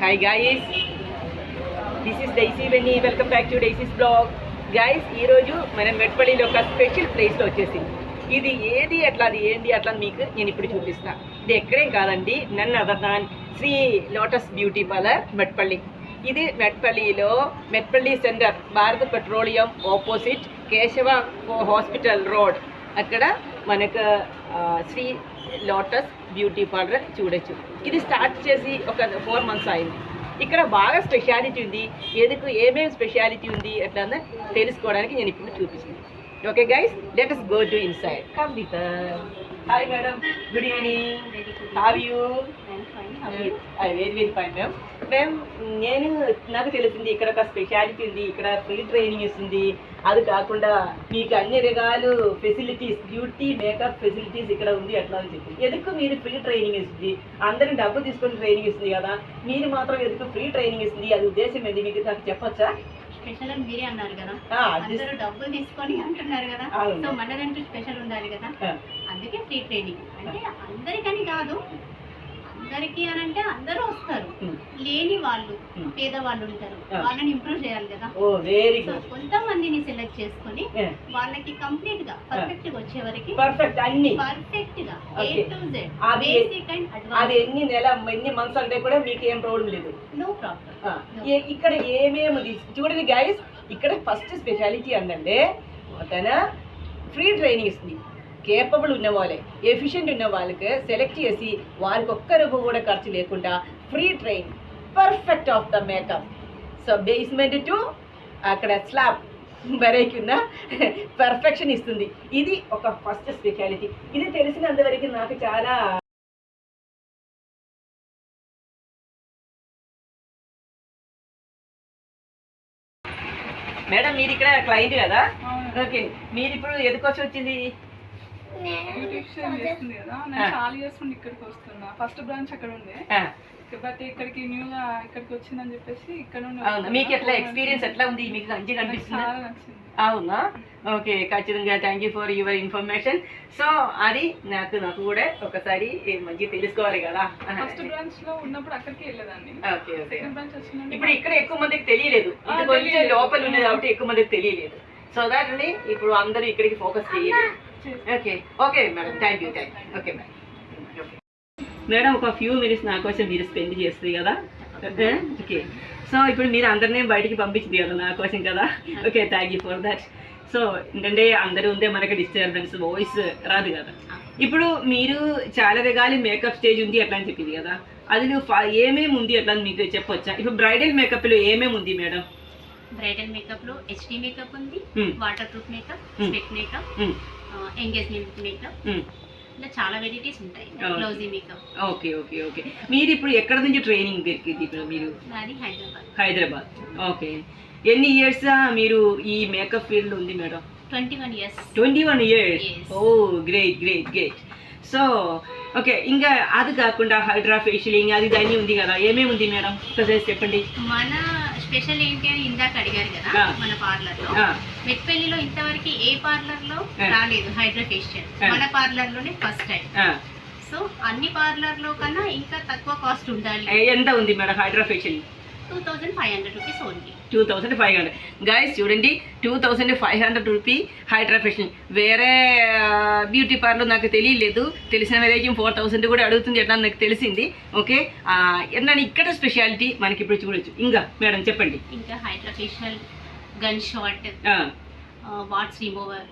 Hi guys, this is Daisy Benny. Welcome back to Daisy's vlog. Guys, ఈ రోజు మనం మెట్పల్లిలో ఒక స్పెషల్ ప్లేస్లో వచ్చేసింది. ఇది ఏది అట్లా అది ఏంటి అట్లా మీకు నేను ఇప్పుడు చూపిస్తా. ఇది ఎక్కడేం కాదండి, నన్ను other than Sri lotus beauty parlour Metpalli. ఇది మెట్పల్లిలో Metpalli centre Bharat petroleum opposite Keshava hospital road అక్కడ మనకు శ్రీ లోటస్ బ్యూటీ పార్లర్ చూడొచ్చు. ఇది స్టార్ట్ చేసి ఒక 4 months అయింది. ఇక్కడ బాగా స్పెషాలిటీ ఉంది. ఎందుకు ఏమేమి స్పెషాలిటీ ఉంది అట్లా తెలుసుకోవడానికి నేను ఇప్పుడు చూపిస్తాను. Okay guys, let us go to inside. Come with us. Hi madam, good evening. How are you? I'm fine. How are you? I'm very fine ma'am. Ma'am, నాకు తెలిసింది ఇక్కడ ఒక స్పెషాలిటీ ఉంది, ఇక్కడ ఫ్రీ ట్రైనింగ్ ఇస్తుంది. అది కాకుండా మీకు అన్ని రకాలు ఫెసిలిటీస్, బ్యూటీ మేకప్ ఫెసిలిటీస్ ఇక్కడ ఉంది అట్లా అని చెప్పి. ఎందుకు మీరు ఫ్రీ ట్రైనింగ్ ఇస్తుంది? అందరిని డబ్బు తీసుకొని ట్రైనింగ్ ఇస్తుంది కదా, మీరు మాత్రం ఎందుకు ఫ్రీ ట్రైనింగ్ ఇస్తుంది? అది ఉద్దేశం ఏంటి మీకు నాకు చెప్పొచ్చా? స్పెషల్ అని మీరే అన్నారు కదా, అందరూ డబ్బులు తీసుకొని అంటున్నారు కదా, సో మనదంటూ స్పెషల్ ఉండాలి కదా, అందుకే ఫ్రీ ట్రైనింగ్. అంటే అందరికని కాదు, అందరికి అని అంటే అందరూ వస్తారు, లేని వాళ్ళు పేదవాళ్ళు ఉంటారు, వాళ్ళని ఇంప్రూవ్ చేయాలి కదా. సో కొంతమందిని సెలెక్ట్ చేసుకొని వాళ్ళకి కంప్లీట్ గా పర్ఫెక్ట్ గా వచ్చే వరకు పర్ఫెక్ట్ గా A to Z basic and advance. అది ఎన్ని మంత్స్ అంటే కూడా మీకు ఏం ప్రాబ్లం లేదు, నో ప్రాబ్లం. ఇక్కడ ఏమేమి చూడండి గైస్, ఇక్కడ ఫస్ట్ స్పెషాలిటీ ఏంటంటే తన ఫ్రీ ట్రైనింగ్ ఇస్తుంది. కేపబుల్ ఉన్న వాళ్ళే, ఎఫిషియెంట్ ఉన్న వాళ్ళకి సెలెక్ట్ చేసి వారికి ఒక్క రూపాయి కూడా ఖర్చు లేకుండా free train perfect of the makeup. So basement to అక్కడ స్లాబ్ వరకు ఉన్న పర్ఫెక్షన్ ఇస్తుంది. ఇది ఒక ఫస్ట్ స్పెషాలిటీ. ఇది తెలిసినంతవరకు నాకు చాలా మేడం, మీరు ఇక్కడ క్లయింట్ కదా, ఓకే, మీరు ఇప్పుడు ఎందుకొచ్చి వచ్చింది? బ్యూటిషియన్ చేస్తుంది కదా, నేను చాలా ఇయర్స్ నుండి ఇక్కడికి వస్తున్నా. ఫస్ట్ బ్రాంచ్ అక్కడ ఉండే, బట్ ఇక్కడికి న్యూగా ఇక్కడికి వచ్చిందని చెప్పేసి ఇక్కడ నుండి. మీకు ఎట్లా ఎక్స్పీరియన్స్ ఎట్లా ఉంది? మీకు మంచిగా అనిపిస్తుంది? అవునా, ఓకే, ఖచ్చితంగా thank you for your information. So అది నాకు కూడా ఒకసారి మంచిగా తెలుసుకోవాలి కదా. ఫస్ట్ బ్రాంచ్ లో ఉన్నప్పుడు అక్కడికి వెళ్ళేదాన్ని. ఓకే ఓకే, ఇప్పుడు ఇక్కడ ఎక్కువ మందికి తెలియలేదు, ఇది కొంచెం లోపల ఉన్నది కాబట్టి ఎక్కువ మందికి తెలియలేదు. సో దాట్ ఇప్పుడు అందరూ ఇక్కడికి ఫోకస్ చేయాలి. Okay okay madam, thank you. Okay madam. Madam, ఒక ఫ్యూ మినిట్స్ నా కోసం మీరు స్పెండ్ చేస్తుంది కదా. ఓకే, సో ఇప్పుడు మీరు అందరినీ బయటికి పంపించింది కదా నా కోసం కదా. Okay, thank you for that. So ఏంటంటే అందరూ ఉంటే మనకి డిస్టర్బెన్స్, వాయిస్ రాదు కదా. ఇప్పుడు మీరు చాలా రకాల మేకప్ స్టేజ్ ఉంది అట్లా అని చెప్పింది కదా, అది ఏమేమి ఉంది అట్లా మీకు చెప్పొచ్చా? ఇప్పుడు బ్రైడల్ మేకప్లో ఏమేమి ఉంది మేడం? బ్రైడల్ మేకప్ లో HD మేకప్ ఉంది, వాటర్ ప్రూఫ్ మేకప్, స్పెట్ మేకప్, ఎంగేజ్మెంట్ మేకప్, ఇలా చాలా వెరైటీస్ ఉంటాయి. గ్లౌజీ మేకప్. ఓకే ఓకే ఓకే, మీరు ఇప్పుడు ఎక్కడ నుంచి ట్రైనింగ్ దొరికింది? ఇప్పుడు మీరు నాది హైదరాబాద్. ఓకే, ఎన్ని ఇయర్స్ మీరు ఈ మేకప్ ఫీల్డ్ ఉంది madam? 21 years. 21 years. Oh great great great. So okay, ఇంకా అది కాకుండా హైడ్రా ఫేషియలింగ్ అది దాన్ని ఉంది కదా, ఏమేమి ఉంది మేడం ఒకసారి చెప్పండి. మన స్పెషల్ ఏంటి అని ఇందాక అడిగారు కదా, మన పార్లర్ లో మెట్పల్లిలో ఇంతవరకు ఏ పార్లర్ లో రాలేదు హైడ్రా ఫేషియల్, మన పార్లర్ లోనే ఫస్ట్ టైం. సో అన్ని పార్లర్ లో కన్నా ఇంకా తక్కువ కాస్ట్ ఉండాలి. ఎంత ఉంది madam hydra facial? 2500 rupees only. 2500 guys, చూడండి, 2500 రూపీ హైడ్రా ఫేషియల్. వేరే బ్యూటీ పార్లర్ నాకు తెలియలేదు, తెలిసిన వేరేకి 4000 కూడా అడుగుతుంది ఎట్లా నాకు తెలిసింది. ఓకే, నన్ను ఇక్కడ స్పెషాలిటీ మనకి ఇప్పుడు చూడొచ్చు. ఇంకా మేడం చెప్పండి. ఇంకా hydra facial, gun shot, warts remover,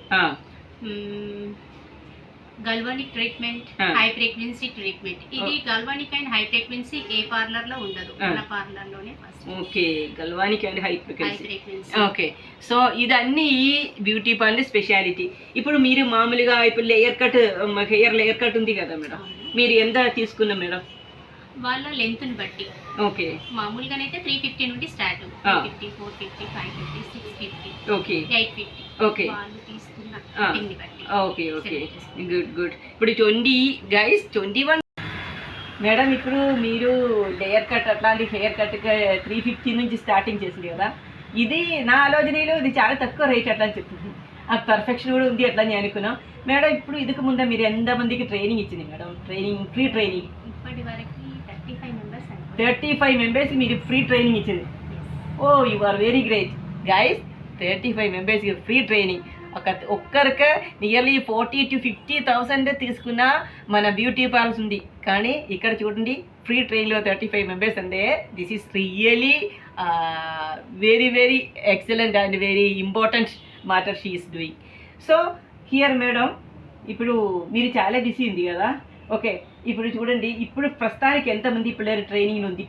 galvanic treatment, high frequency treatment. ఇది గల్వానిక్ అండ్ హై ఫ్రీక్వెన్సీ ఏ పార్లర్ లో ఉండదు, మన పార్లర్ లోనే first. Okay, galvanic and high frequency. Okay, so ఇదన్నీ ఈ బ్యూటీ పార్లర్ స్పెషాలిటీ. ఇప్పుడు మీరు మామూలుగా ఇప్పుడు layer cut, hair layer cut ఉంది కదా మేడం, మీరు ఎంత తీసుకున్నాం మేడం? వాళ్ళ లెంత్ ని బట్టి. ఓకే, మామూలుగానైతే 350 నుండి స్టార్ట్, 350, 450, 550, 650, ఓకే, 850. ఓకే, వాళ్ళు తీసుకున్న ని బట్టి. Okay okay, good good. ఇప్పుడు 21 మేడం, ఇప్పుడు మీరు లేయర్ కట్ అట్లాంటి హెయిర్ కట్ 350 నుంచి స్టార్టింగ్ చేసింది కదా, ఇది నా ఆలోచనలో ఇది చాలా తక్కువ రేట్ అట్లా అని చెప్తుంది. ఆ పర్ఫెక్షన్ కూడా ఉంది అట్లా నేను అనుకున్నాం మేడం. ఇప్పుడు ఇదికి ముందే మీరు ఎంతమందికి ట్రైనింగ్ ఇచ్చింది మేడం? Training, free training? ఇప్పటి వరకు 35 members. 35 మెంబర్స్కి మీరు ఫ్రీ ట్రైనింగ్ ఇచ్చింది. Oh you are very great guys. 35 మెంబర్స్కి ఫ్రీ ట్రైనింగ్. ఒక్కరికి నియర్లీ 40 to 50,000 తీసుకున్న మన బ్యూటీ పార్లర్స్ ఉంది. కానీ ఇక్కడ చూడండి ఫ్రీ ట్రైన్లో 35 మెంబర్స్ అంటే this is really very very excellent and very important matter she is doing. So here madam, ఇప్పుడు మీరు చాలా బిజీ ఉంది కదా. ఓకే, ఇప్పుడు చూడండి, ఇప్పుడు ప్రస్తుతానికి ఎంతమంది పిల్లలు ట్రైనింగ్ ఉంది?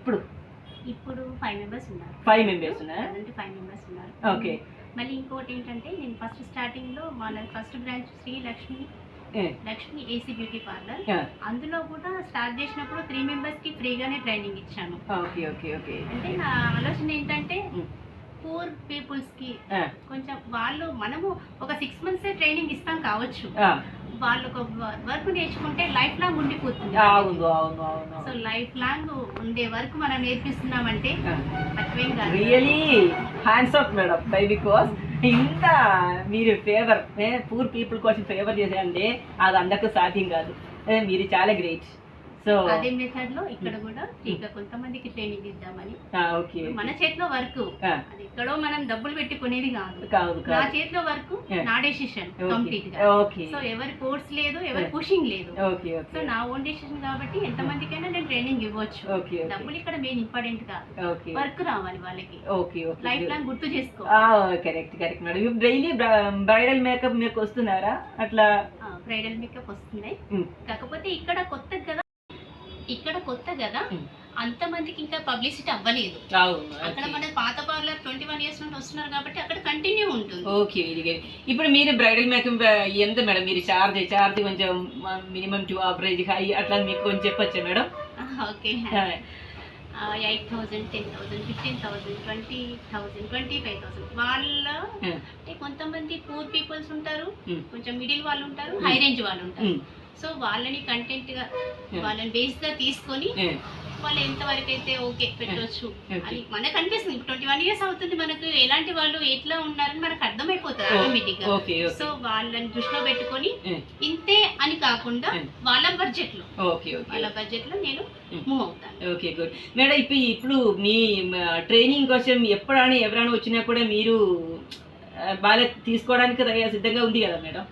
ఇప్పుడు 5 మెంబర్స్ ఉన్నారు. 5 మెంబర్స్ ఉన్నారు. 5 మెంబర్స్ ఉన్నారు. ఓకే. మళ్ళీ ఇంకోటి ఏంటంటే, నేను ఫస్ట్ స్టార్టింగ్ లో మన first branch Sri Lakshmi AC beauty parlour, అందులో కూడా స్టార్ట్ చేసినప్పుడు 3 మెంబర్స్ కి ఫ్రీగానే ట్రైనింగ్ ఇచ్చాను. Okay okay okay. అంటే నా ఆలోచన ఏంటంటే, పూర్ పీపుల్స్ కి కొంచెం మనము ఒక 6 months ట్రైనింగ్ ఇస్తాం కావచ్చు, వాళ్ళు ఒక వర్క్ నేర్చుకుంటే లైఫ్ లాంగ్ ఉండిపోతుంది. సో లైఫ్ లాంగ్ ఉండే వర్క్ మనం నేర్పిస్తున్నామంటే really hands off madam. By because ఇంత మీరు ఫేవర్ పూర్ పీపుల్ కోసం ఫేవర్ చేసేయండి, అది అందరికీ సాధ్యం కాదు. మీరు చాలా గ్రేట్. సో అదే మెథడ్ లో ఇక్కడ కూడా ఇంకా కొంతమందికి ట్రైనింగ్ ఇద్దామని. మన చేతిలో వర్క్, అది ఎక్కడో మనం డబ్బులు పెట్టుకునేది కాదు. నా చేతిలో వర్క్, నా డెసిషన్ కంప్లీట్ గా. సో ఎవరి కోర్స్ లేదు, ఎవరి పుషింగ్ లేదు. సో నా ఓన్ డెసిషన్ కాబట్టి ఎంత మందికైనా నేను ట్రైనింగ్ ఇవ్వచ్చు. డబ్బులు ఇక్కడ మెయిన్ ఇంపార్టెంట్ కాదు, వర్క్ రావాలి వాళ్ళకి, లైఫ్ లాంగ్ గుర్తు చేసుకో. Correct correct madam. Daily bridal makeup మీకు వస్తున్నారా? అట్లా బ్రైడల్ మేకప్ వస్తున్నాయి. కాకపోతే ఇక్కడ కొత్త కదా, అంతమందికి ఇంకా పబ్లిసిటీ అవ్వలేదు. అక్కడ మన పాత పార్లర్ 21 years నుండి వస్తున్నారు కాబట్టి అక్కడ కంటిన్యూ ఉంటుంది. Okay, very good. ఇప్పుడు మీరు బ్రైడల్ మేకప్ ఎంత మేడం మీరు చార్జ్ కొంచెం మినిమం టు యావరేజ్ హై అట్లా మీకు కొంచెం చెప్పొచ్చా మేడం? ఓకే, 8,000, 10,000, 15,000, 20,000, 25,000 వాళ్ళ. అంటే కొంతమంది పూర్ పీపుల్స్ ఉంటారు, కొంచెం మిడిల్ వాళ్ళు ఉంటారు, హై రేంజ్ వాళ్ళు ఉంటారు. సో వాళ్ళని కంటెంట్ గా, వాళ్ళని బేస్ గా తీసుకొని వాళ్ళు ఎంతవరకు అయితే ఓకే పెట్టవచ్చు అని మనకు అనిపిస్తుంది. 21 years అవుతుంది, మనకు ఎలాంటి వాళ్ళు ఎట్లా ఉన్నారని మనకు అర్థమైపోతుంది ఆటోమేటిక్ గా. సో వాళ్ళని దృష్టిలో పెట్టుకొని ఇంతే అని కాకుండా వాళ్ళ బడ్జెట్ లో నేను మూవ్ అవుతాను. Okay, good madam. ఇప్పుడు మీ ట్రైనింగ్ కోసం ఎవరైనా వచ్చినా కూడా మీరు బాగా తీసుకోవడానికి సిద్ధంగా ఉంది కదా మేడం?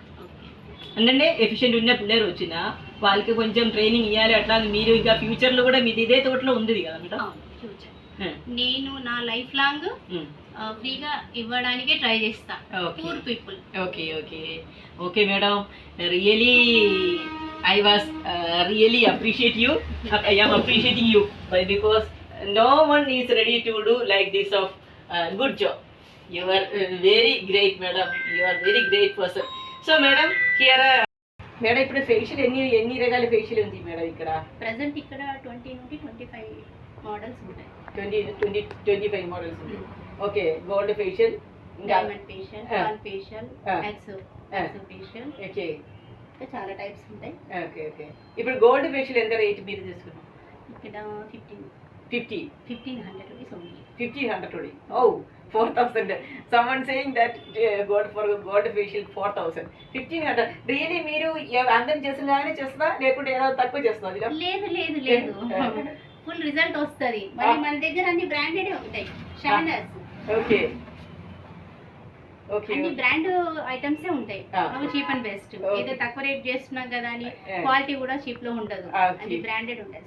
అంటే ఎఫిషియెంట్ ఉన్న పిల్లలు వచ్చినా వాళ్ళకి కొంచెం ట్రైనింగ్ ఇవ్వాలి. అట్లా మీరు ఇంకా ఫ్యూచర్ లో కూడా మీది ఇదే తోటలో ఉంది కదా మేడం? నేను నా లైఫ్ లాంగ్ ఫ్రీగా ఇవ్వడానికి ట్రై చేస్తా poor people. Okay okay okay madam. Really I was really appreciate you. I am appreciating you because no one is ready to do like this of good job. You are very great madam. You are very great person. So madam, here madam ఇప్పుడు facial ఎన్ని రకాల facial ఉంది madam ఇక్కడ? Present ఇక్కడ 20 నుండి 25 models ఉంటాయి. 25 models ఉంది. Okay, gold facial, diamond facial, pearl facial, exo facial, okay, చాలా టైప్స్ ఉంటాయి. Okay okay. ఇప్పుడు గోల్డ్ ఫేషియల్ ఎంత రేట్ మీరు తీసుకున్నారు? ఇక్కడ 1500 rupees only. 1500 only. Oh, 4,000. Someone saying that gold facial 4,000. 1500. Really మీరు అందరం చేస్తున్నారని చేస్తున్నా లేకుంటే ఏదో తక్కువ చేస్తున్నా? లేదు ఫుల్ రిజల్ట్ వస్తుంది. మరి మన దగ్గర అన్ని బ్రాండెడ్ ఉంటాయి. షైనర్స్ ఓకే ఓకే, అన్ని బ్రాండ్ ఐటమ్స్ ఉంటాయి. అవి చీప్ అండ్ బెస్ట్. ఏదో తక్కువ రేట్ చేస్తున్నాం కదా అని క్వాలిటీ కూడా చీప్ లో ఉండదు, అది బ్రాండెడ్ ఉంటుంది.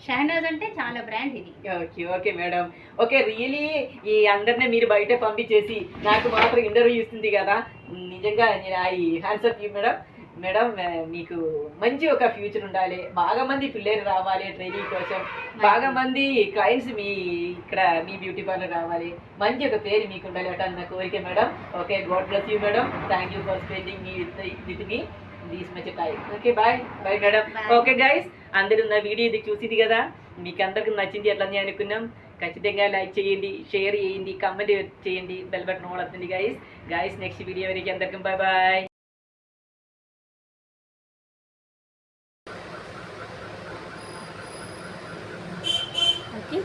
షహనాజ్ అంటే చాలా బ్రాండ్ ఇది. Okay okay madam. Okay, really ఈ అందరినీ మీరు బయట పంపించేసి నాకు మాత్రం ఇంటర్వ్యూ ఇస్తుంది కదా, నిజంగా నేను ఈ హ్యాండ్స్ అప్ మేడం. మేడం మీకు మంచి ఒక ఫ్యూచర్ ఉండాలి, బాగా మంది పిల్లలు రావాలి ట్రైనింగ్ కోసం, బాగా మంది క్లయింట్స్ మీ ఇక్కడ మీ బ్యూటీ పార్లర్ రావాలి, మంచి ఒక పేరు మీకు ఉండాలి అట నా కోరిక madam. Okay, god bless you madam. Thank you for spending మీ with me this much time. Okay, bye bye madam. Okay guys, అందరూ నా వీడియో ఇది చూసింది కదా, మీకు అందరికి నచ్చింది అట్లని అనుకున్నాం. ఖచ్చితంగా లైక్ చేయండి, షేర్ చేయండి, కామెంట్ చేయండి, బెల్ బటన్ ఆన్ అవుతుంది గైస్. నెక్స్ట్ వీడియో వరకు అందరికీ బాయ్ బాయ్. ఓకే.